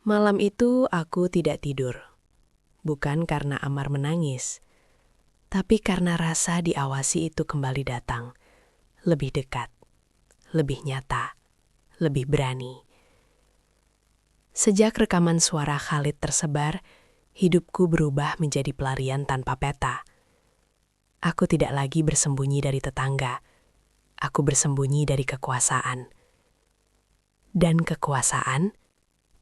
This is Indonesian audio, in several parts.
Malam itu aku tidak tidur. Bukan karena Amar menangis, tapi karena rasa diawasi itu kembali datang. Lebih dekat, lebih nyata, lebih berani. Sejak rekaman suara Khalid tersebar, hidupku berubah menjadi pelarian tanpa peta. Aku tidak lagi bersembunyi dari tetangga. Aku bersembunyi dari kekuasaan. Dan kekuasaan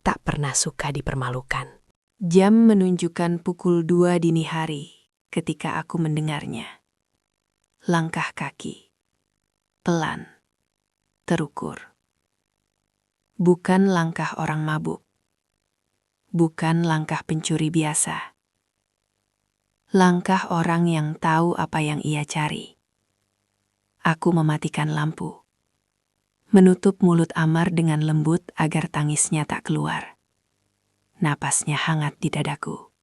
tak pernah suka dipermalukan. Jam menunjukkan pukul 2 dini hari ketika aku mendengarnya. Langkah kaki. Pelan. Terukur. Bukan langkah orang mabuk. Bukan langkah pencuri biasa. Langkah orang yang tahu apa yang ia cari. Aku mematikan lampu. Menutup mulut Amar dengan lembut agar tangisnya tak keluar. Napasnya hangat di dadaku.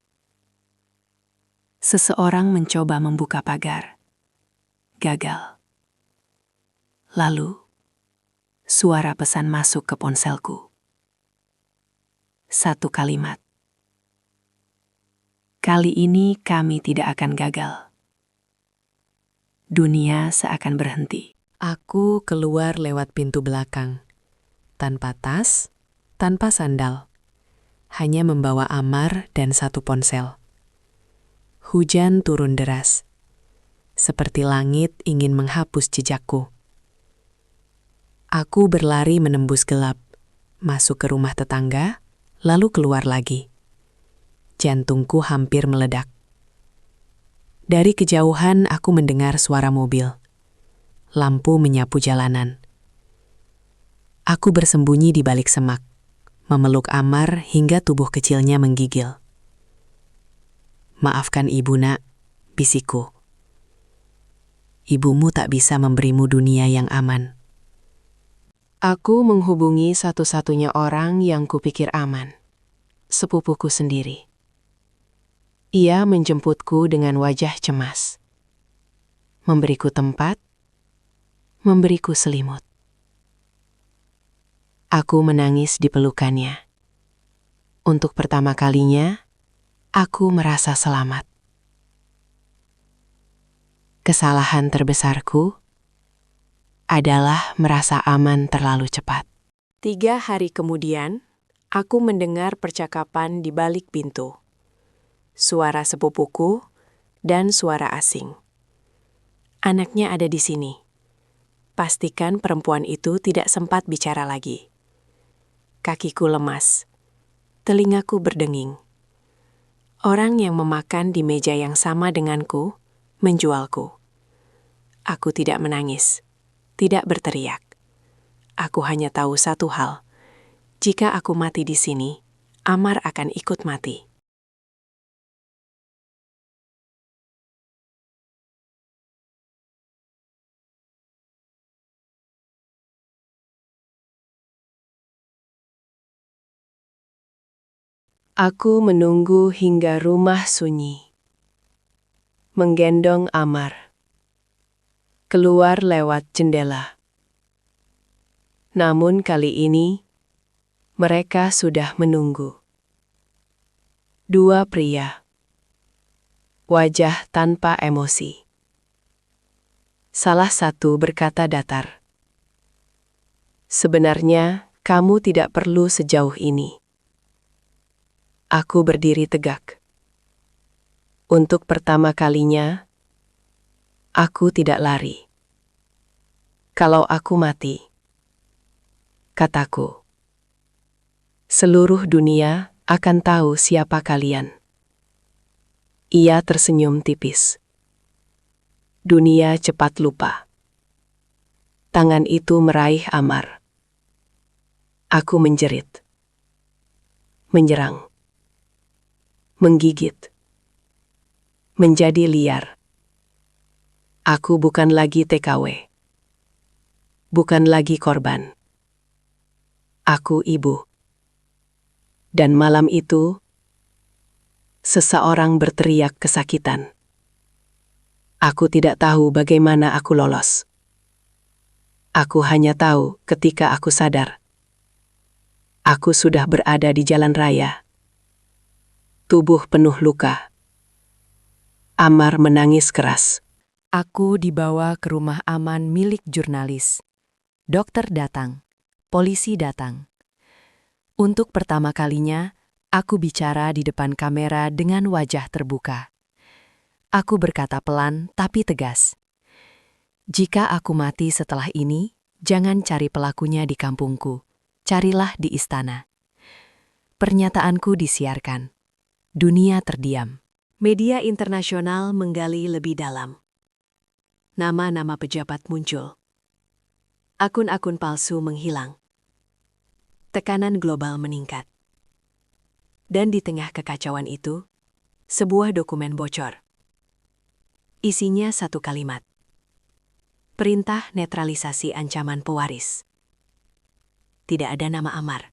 Seseorang mencoba membuka pagar. Gagal. Lalu, suara pesan masuk ke ponselku. Satu kalimat. Kali ini kami tidak akan gagal. Dunia seakan berhenti. Aku keluar lewat pintu belakang. Tanpa tas, tanpa sandal. Hanya membawa Amar dan satu ponsel. Hujan turun deras. Seperti langit ingin menghapus jejakku. Aku berlari menembus gelap, masuk ke rumah tetangga, lalu keluar lagi. Jantungku hampir meledak. Dari kejauhan aku mendengar suara mobil. Lampu menyapu jalanan. Aku bersembunyi di balik semak, memeluk Amar hingga tubuh kecilnya menggigil. Maafkan ibu nak, bisikku. Ibumu tak bisa memberimu dunia yang aman. Aku menghubungi satu-satunya orang yang kupikir aman. Sepupuku sendiri. Ia menjemputku dengan wajah cemas. Memberiku tempat, memberiku selimut. Aku menangis di pelukannya. Untuk pertama kalinya, aku merasa selamat. Kesalahan terbesarku adalah merasa aman terlalu cepat. 3 hari kemudian, aku mendengar percakapan di balik pintu. Suara sepupuku dan suara asing. Anaknya ada di sini. Pastikan perempuan itu tidak sempat bicara lagi. Kakiku lemas. Telingaku berdenging. Orang yang memakan di meja yang sama denganku menjualku. Aku tidak menangis, tidak berteriak. Aku hanya tahu satu hal. Jika aku mati di sini, Amar akan ikut mati. Aku menunggu hingga rumah sunyi. Menggendong Amar. Keluar lewat jendela. Namun kali ini, mereka sudah menunggu. 2 pria. Wajah tanpa emosi. Salah satu berkata datar. Sebenarnya, kamu tidak perlu sejauh ini. Aku berdiri tegak. Untuk pertama kalinya, aku tidak lari. Kalau aku mati, kataku, seluruh dunia akan tahu siapa kalian. Ia tersenyum tipis. Dunia cepat lupa. Tangan itu meraih Amar. Aku menjerit. Menyerang. Menggigit. Menjadi liar. Aku bukan lagi TKW. Bukan lagi korban. Aku ibu. Dan malam itu, seseorang berteriak kesakitan. Aku tidak tahu bagaimana aku lolos. Aku hanya tahu ketika aku sadar. Aku sudah berada di jalan raya. Tubuh penuh luka. Amar menangis keras. Aku dibawa ke rumah aman milik jurnalis. Dokter datang. Polisi datang. Untuk pertama kalinya, aku bicara di depan kamera dengan wajah terbuka. Aku berkata pelan tapi tegas. Jika aku mati setelah ini, jangan cari pelakunya di kampungku. Carilah di istana. Pernyataanku disiarkan. Dunia terdiam. Media internasional menggali lebih dalam. Nama-nama pejabat muncul. Akun-akun palsu menghilang. Tekanan global meningkat. Dan di tengah kekacauan itu, sebuah dokumen bocor. Isinya satu kalimat. Perintah netralisasi ancaman pewaris. Tidak ada nama Amar.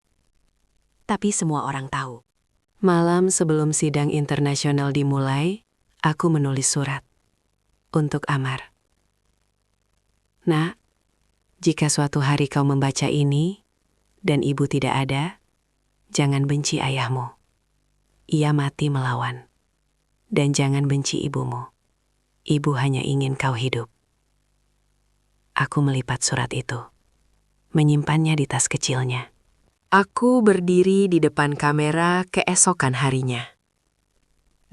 Tapi semua orang tahu. Malam sebelum sidang internasional dimulai, aku menulis surat. Untuk Amar. Nak, jika suatu hari kau membaca ini, dan ibu tidak ada, jangan benci ayahmu. Ia mati melawan. Dan jangan benci ibumu. Ibu hanya ingin kau hidup. Aku melipat surat itu. Menyimpannya di tas kecilnya. Aku berdiri di depan kamera keesokan harinya.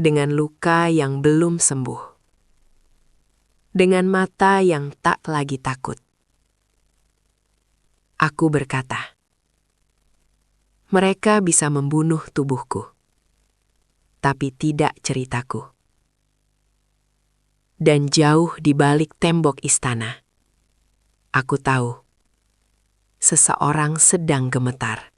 Dengan luka yang belum sembuh. Dengan mata yang tak lagi takut. Aku berkata, mereka bisa membunuh tubuhku, tapi tidak ceritaku. Dan jauh di balik tembok istana, aku tahu seseorang sedang gemetar.